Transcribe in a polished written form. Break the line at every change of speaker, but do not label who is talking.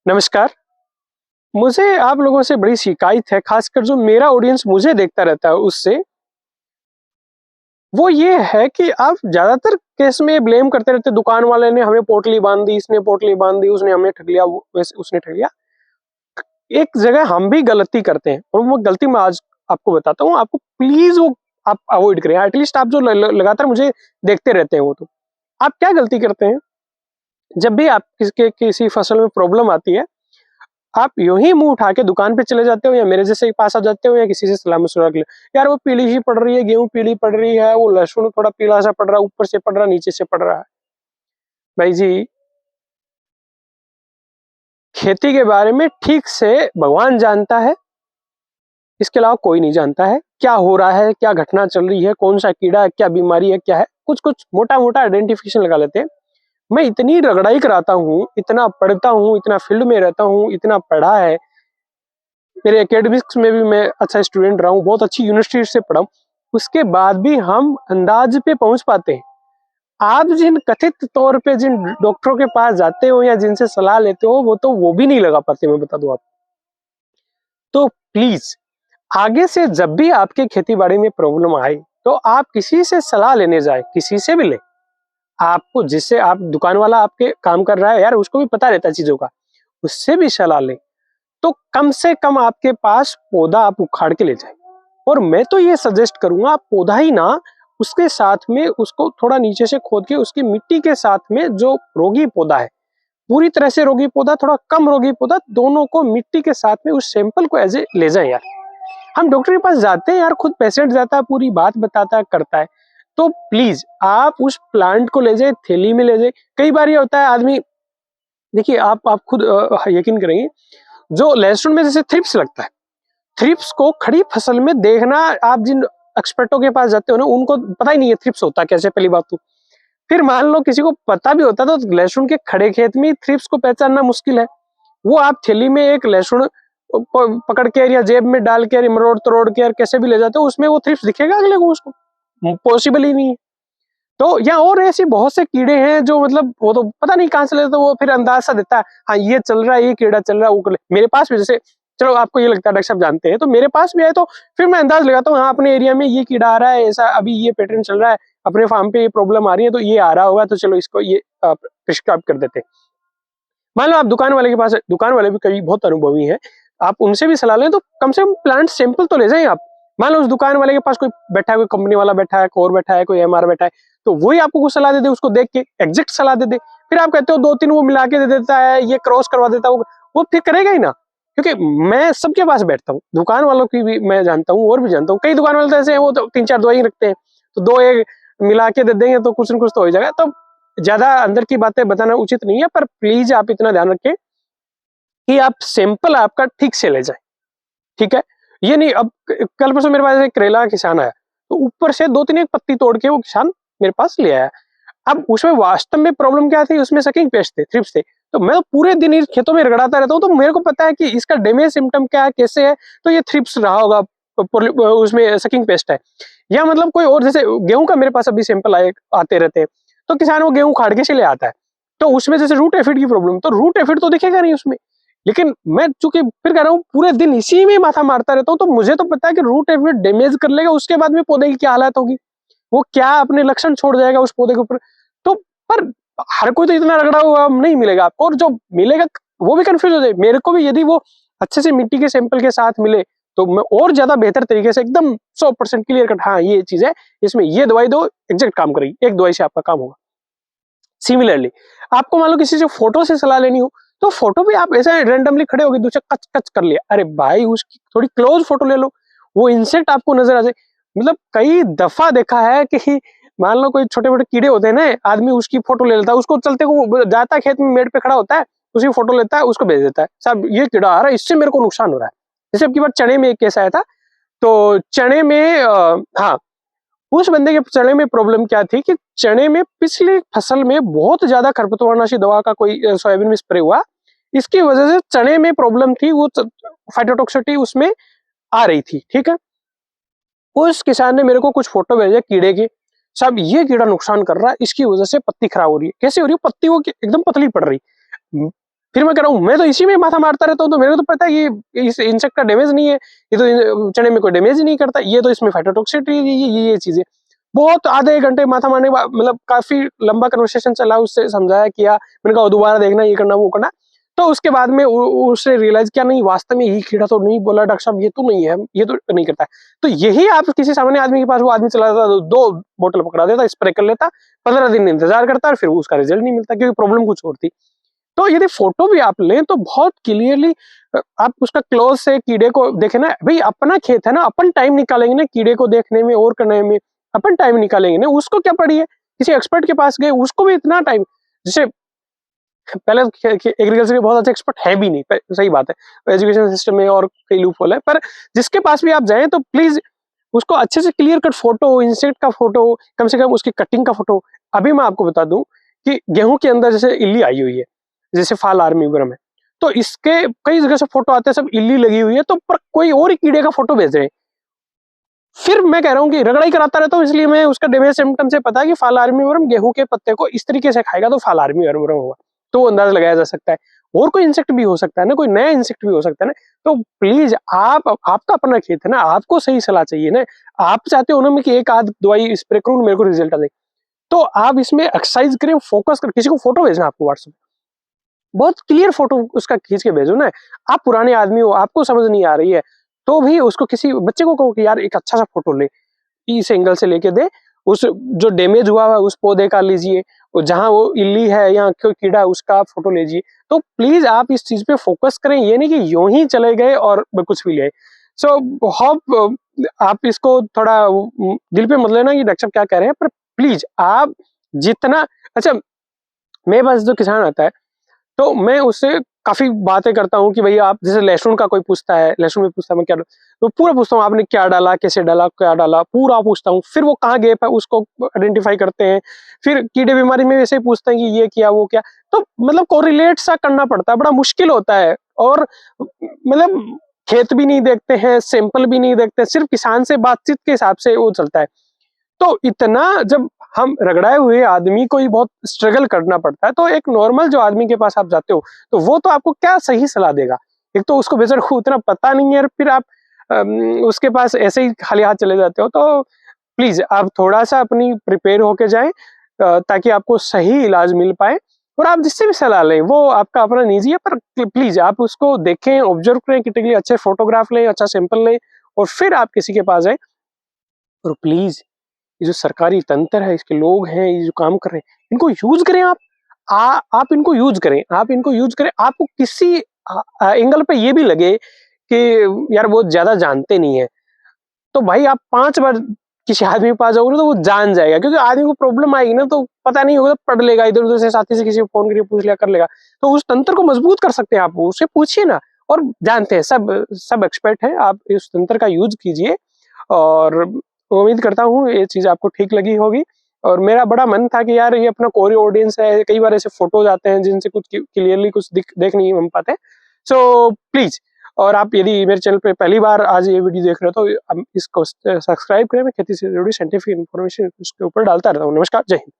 नमस्कार। मुझे आप लोगों से बड़ी शिकायत है, खासकर जो मेरा ऑडियंस मुझे देखता रहता है उससे, वो ये है कि आप ज़्यादातर केस में ब्लेम करते रहते हैं, दुकान वाले ने हमें पोटली बाँध दी, इसने पोटली बाँध दी, उसने हमें ठग लिया, वो वैसे उसने ठग लिया। एक जगह हम भी गलती करते हैं और वो गलती मैं आज आपको बताता हूँ, आपको प्लीज़ वो आप अवॉइड करें। एटलीस्ट आप जो ल ल लगातार मुझे देखते रहते हैं वो तो। आप क्या गलती करते हैं, जब भी आप किसी फसल में प्रॉब्लम आती है, आप यूँ ही मुँह उठा के दुकान पे चले जाते हो या मेरे जैसे के पास आ जाते हो या किसी से सलाह-मशवरा के लिए, यार वो पीली सी पड़ रही है, गेहूँ पीली पड़ रही है, वो लहसुन थोड़ा पीला सा पड़ रहा है, ऊपर से पड़ रहा है, नीचे से पड़ रहा है। भाई जी, खेती के बारे में ठीक से भगवान जानता है, इसके अलावा कोई नहीं जानता है। क्या हो रहा है, क्या घटना चल रही है, कौन-सा कीड़ा है, क्या बीमारी है, क्या है, कुछ-कुछ मोटा-मोटा आइडेंटिफिकेशन लगा लेते हैं। मैं इतनी रगड़ाई कराता हूँ, इतना पढ़ता हूँ, इतना फील्ड में रहता हूँ, इतना पढ़ा है, मेरे एकेडमिक्स में भी मैं अच्छा स्टूडेंट रहा हूँ, बहुत अच्छी यूनिवर्सिटी से पढ़ा हूँ, उसके बाद भी हम अंदाज पे पहुंच पाते हैं। आप जिन कथित तौर पे जिन डॉक्टरों के पास जाते हो या जिनसे सलाह लेते हो, वो तो वो भी नहीं लगा पाते, मैं बता दूं आपको। तो प्लीज आगे से जब भी आपके खेती बाड़ी में प्रॉब्लम आए, तो आप किसी से सलाह लेने जाए, किसी से भी ले। आपको जिससे आप दुकान वाला आपके काम कर रहा है यार, उसको भी पता रहता है चीजों का, उससे भी सलाह ले। तो कम से कम आपके पास पौधा आप उखाड़ के ले जाए। और मैं तो ये सजेस्ट करूंगा, आप पौधा ही ना, उसके साथ में उसको थोड़ा नीचे से खोद के उसकी मिट्टी के साथ में जो रोगी पौधा है, पूरी तरह से रोगी पौधा, थोड़ा कम रोगी पौधा, दोनों को मिट्टी के साथ में उस सैंपल को एज ए ले जाए यार। हम डॉक्टर के पास जाते हैं यार, खुद पेशेंट जाता है, पूरी बात बताता है, करता है। तो प्लीज आप उस प्लांट को ले जाए, थैली में ले जाए। कई बार ये होता है आदमी, देखिए आप खुद यकीन करेंगे, जो लहसुन में जैसे थ्रिप्स लगता है, थ्रिप्स को खड़ी फसल में देखना, आप जिन एक्सपर्टों के पास जाते हो ना, उनको पता ही नहीं है थ्रिप्स होता कैसे, पहली बात तो। फिर मान लो किसी को पता भी होता तो लहसुन के खड़े खेत में थ्रिप्स को पहचानना मुश्किल है। वो आप थैली में एक लहसुन पकड़ के या जेब में डाल के मरोड़ तरोड़ के और कैसे भी ले जाते हो, उसमें वो थ्रिप्स दिखेगा अगले को? उसको पॉसिबल ही नहीं है। तो या और ऐसी बहुत से कीड़े हैं जो मतलब वो तो पता नहीं कहां से लेते, तो वो फिर अंदाज सा देता है, हाँ ये चल रहा है, ये कीड़ा चल रहा है, वो मेरे पास भी जैसे, चलो आपको ये लगता है डॉक्टर साहब जानते हैं, तो मेरे पास भी आए तो फिर मैं अंदाज लगाता हूँ, हाँ अपने एरिया में ये कीड़ा आ रहा है, ऐसा अभी ये पैटर्न चल रहा है, अपने फार्म पे ये प्रॉब्लम आ रही है, तो ये आ रहा होगा, तो चलो इसको ये प्रिस्क्राइब कर देते हैं। मान लो आप दुकान वाले के पास, दुकान वाले भी कई बहुत अनुभवी हैं, आप उनसे भी सलाह लें, तो कम से कम प्लांट सैंपल तो ले जाएं आप। मान लो उस दुकान वाले के पास कोई बैठा है, कोई कंपनी वाला बैठा है, कोई और बैठा है, कोई एमआर बैठा है, तो वही आपको कुछ सलाह दे दे, उसको देख के एग्जैक्ट सलाह दे दे। फिर आप कहते हो दो तीन वो मिला के दे देता है, ये क्रॉस करवा देता है, वो फिर करेगा ही ना। क्योंकि मैं सबके पास बैठता हूँ, दुकान वालों की भी मैं जानता हूँ और भी जानता हूँ, कई दुकान वाले तो ऐसे हैं, वो तो तीन चार दवाई रखते हैं, तो दो एक मिला के दे देंगे तो कुछ न कुछ तो हो जाएगा। तो ज्यादा अंदर की बातें बताना उचित नहीं है, पर प्लीज आप इतना ध्यान रखें कि आप सैंपल आपका ठीक से ले जाए, ठीक है? ये नहीं, अब कल परसों मेरे पास एक करेला का किसान आया, तो ऊपर से दो तीन एक पत्ती तोड़ के वो किसान मेरे पास ले आया। अब उसमें वास्तव में प्रॉब्लम क्या थी, उसमें सकिंग पेस्ट थे, थ्रिप्स थे। तो मैं तो पूरे दिन इस खेतों में रगड़ाता रहता हूँ, तो मेरे को पता है कि इसका डैमेज सिम्पटम क्या है, कैसे है, तो ये थ्रिप्स रहा होगा, उसमें सकिंग पेस्ट है, या मतलब कोई और, जैसे गेहूं का मेरे पास अभी सैंपल आए आते रहते हैं, तो किसान वो गेहूं खाड़ के चले आता है, तो उसमें जैसे रूट एफिड की प्रॉब्लम, तो रूट एफिड तो दिखेगा नहीं उसमें। लेकिन मैं चूंकि फिर कह रहा हूँ पूरे दिन इसी में माथा मारता रहता हूँ, तो मुझे तो पता है कि रूट एफिड डैमेज कर लेगा, उसके बाद में पौधे की क्या हालत होगी, वो क्या अपने लक्षण छोड़ जाएगा उस पौधे के ऊपर। तो पर हर कोई तो इतना रगड़ा हुआ नहीं मिलेगा आपको, और जो मिलेगा वो भी कंफ्यूज हो जाए। मेरे को भी यदि वो अच्छे से मिट्टी के सैंपल के साथ मिले, तो मैं और ज्यादा बेहतर तरीके से एकदम 100% क्लियर कट, हाँ ये चीज है, इसमें ये दवाई दो, एग्जैक्ट काम करेगी, एक दवाई से आपका काम होगा। सिमिलरली आपको मान लो किसी से फोटो से सलाह लेनी हो, तो फोटो भी आप ऐसा रैंडमली खड़े हो गए, दूसरे कच कच कर लिया, अरे भाई उसकी थोड़ी क्लोज फोटो ले लो, वो इंसेक्ट आपको नजर आ जाए। मतलब कई दफा देखा है कि मान लो कोई छोटे मोटे कीड़े होते हैं ना, आदमी उसकी फोटो ले लेता है, उसको चलते को जाता है, खेत में मेड़ पे खड़ा होता है, उसकी फोटो लेता है, उसको भेज देता है, साहब ये कीड़ा आ रहा है, इससे मेरे को नुकसान हो रहा है। जैसे अब की बार चने में एक केस आया था, तो चने में हाँ, उस बंदे के चने में प्रॉब्लम क्या थी कि चने में पिछली फसल में बहुत ज्यादा खरपतवारनाशी दवा का कोई सोयाबीन में स्प्रे हुआ, इसकी वजह से चने में प्रॉब्लम थी, वो फाइटोटॉक्सिसिटी उसमें आ रही थी, ठीक है। उस किसान ने मेरे को कुछ फोटो भेजे कीड़े के, साहब ये कीड़ा नुकसान कर रहा है, इसकी वजह से पत्ती खराब हो रही है। कैसे हो रही है पत्ती? वो एकदम पतली पड़ रही। फिर मैं कह रहा हूँ मैं तो इसी में माथा मारता रहता हूँ, तो मेरे को तो पता है कि इस इंसेक्ट का डैमेज नहीं है, ये तो चने में कोई डैमेज ही नहीं करता, ये तो इसमें फाइटोटॉक्सिसिटी ये चीजें। बहुत आधे एक घंटे माथा मारने के बाद मतलब काफी लंबा कन्वर्सेशन चला, उससे समझाया किया, मैंने कहा दोबारा देखना, ये करना वो करना। तो उसके बाद में उसने रियलाइज किया नहीं वास्तव में यही कीड़ा तो नहीं, बोला डॉक्टर साहब ये तो नहीं है, ये तो नहीं करता है। तो यही आप किसी सामान्य आदमी के पास, वो आदमी चला जाता 2 बोतल पकड़ा देता, स्प्रे कर लेता, 15 दिन इंतजार करता और फिर उसका रिजल्ट नहीं मिलता, क्योंकि प्रॉब्लम कुछ और थी। तो यदि फोटो भी आप लें तो बहुत क्लियरली आप उसका क्लोज से कीड़े को देखें ना, भाई अपना खेत है ना, अपन टाइम निकालेंगे ना कीड़े को देखने में और करने में, अपन टाइम निकालेंगे ना, उसको क्या पड़ी है, किसी एक्सपर्ट के पास गए उसको भी इतना टाइम, जैसे पहले एग्रीकल्चर के बहुत अच्छे एक्सपर्ट है भी नहीं, सही बात है, एजुकेशन सिस्टम में और कई लूप होल है, पर जिसके पास भी आप जाएं तो प्लीज उसको अच्छे से क्लियर कट फोटो, इंसेक्ट का फोटो, कम से कम उसकी कटिंग का फोटो। अभी मैं आपको बता दूं कि गेहूं के अंदर जैसे इल्ली आई हुई है, जैसे फाल आर्मीवर्म है, तो इसके कई जगह से फोटो आते हैं, सब इल्ली लगी हुई है, तो पर कोई और ही कीड़े का फोटो भेज रहे हैं। फिर मैं कह रहा हूँ कि रगड़ा ही कराता रहता हूँ, इसलिए मैं उसका डैमेज सिम्टम से पता है कि फाल आर्मीवर्म गेहूं के पत्ते को इस तरीके से खाएगा तो फाल आर्मीवर्म होगा, तो अंदाजा लगाया जा सकता है। और कोई इंसेक्ट भी हो सकता है ना, कोई नया इंसेक्ट भी हो सकता है ना। तो प्लीज आपका अपना खेत है ना, आपको सही सलाह चाहिए ना, आप चाहते हो ना मैं कि एक आध दवाई स्प्रे करूँ मेरे को रिजल्ट आ जाए, तो आप इसमें एक्सरसाइज करें, फोकस करें। किसी को फोटो भेजना आपको व्हाट्सएप, बहुत क्लियर फोटो उसका खींच के भेजो ना। आप पुराने आदमी हो, आपको समझ नहीं आ रही है, तो भी उसको किसी बच्चे को कहो कि यार एक अच्छा सा फोटो ले, इस एंगल से लेके दे, उस जो डैमेज हुआ है उस पौधे का लीजिए, जहां वो इल्ली है या कोई कीड़ा है उसका फोटो लीजिए। तो प्लीज आप इस चीज पे फोकस करें, ये नहीं कि यूं ही चले गए और कुछ भी ले। सो होप आप इसको थोड़ा दिल पे मत लेना कि डॉक्टर क्या कह रहे हैं, पर प्लीज आप जितना, अच्छा मेरे पास जो किसान आता है तो मैं उससे काफी बातें करता हूँ कि भैया आप, जैसे लहसुन का कोई पूछता है, लहसुन में पूछता है मैं क्या, तो पूरा पूछता हूँ आपने क्या डाला, कैसे डाला, क्या डाला, पूरा पूछता हूँ। फिर वो कहाँ गैप है उसको आइडेंटिफाई करते हैं। फिर कीड़े बीमारी में वैसे ही पूछते हैं कि ये किया वो क्या, तो मतलब कोरिलेट सा करना पड़ता है, बड़ा मुश्किल होता है। और मतलब खेत भी नहीं देखते हैं, सैंपल भी नहीं देखते, सिर्फ किसान से बातचीत के हिसाब से वो चलता है। तो इतना जब हम रगड़ाए हुए आदमी को ही बहुत स्ट्रगल करना पड़ता है, तो एक नॉर्मल जो आदमी के पास आप जाते हो तो वो तो आपको क्या सही सलाह देगा। एक तो उसको बेचारे को उतना पता नहीं है, फिर आप उसके पास ऐसे ही खाली हाथ चले जाते हो। तो प्लीज आप थोड़ा सा अपनी प्रिपेयर होके जाएं, ताकि आपको सही इलाज मिल पाए। और आप जिससे भी सलाह लें वो आपका अपना निजी है, पर प्लीज आप उसको देखें, ऑब्जर्व करें, क्रिटिकली अच्छे फोटोग्राफ लें, अच्छा सैंपल लें, और फिर आप किसी के पास जाएं। और प्लीज ये जो सरकारी तंत्र है, इसके लोग हैं, ये जो काम कर रहे हैं, इनको यूज करें आप। आप इनको यूज करें, आप इनको यूज करें। आपको किसी एंगल पे ये भी लगे कि यार वो ज्यादा जानते नहीं है, तो भाई आप 5 बार किसी आदमी के पास जाओगे तो वो जान जाएगा, क्योंकि आदमी को प्रॉब्लम आएगी ना तो पता नहीं होगा, पढ़ लेगा, इधर उधर से साथी से किसी को फोन करके पूछ लिया, कर लेगा। तो उस तंत्र को मजबूत कर सकते हैं आप, उससे पूछिए ना। और जानते हैं सब एक्सपर्ट हैं, आप इस तंत्र का यूज कीजिए। और उम्मीद करता हूँ ये चीज आपको ठीक लगी होगी। और मेरा बड़ा मन था कि यार ये अपना कोरी ऑडियंस है, कई बार ऐसे फोटोज आते हैं जिनसे कुछ क्लियरली कुछ देख नहीं हम पाते। सो प्लीज, और आप यदि मेरे चैनल पे पहली बार आज ये वीडियो देख रहे हो तो इसको सब्सक्राइब करें। मैं खेती से जुड़ी साइंटिफिक इन्फॉर्मेशन उसके ऊपर डालता रहता हूँ। नमस्कार, जय हिंद।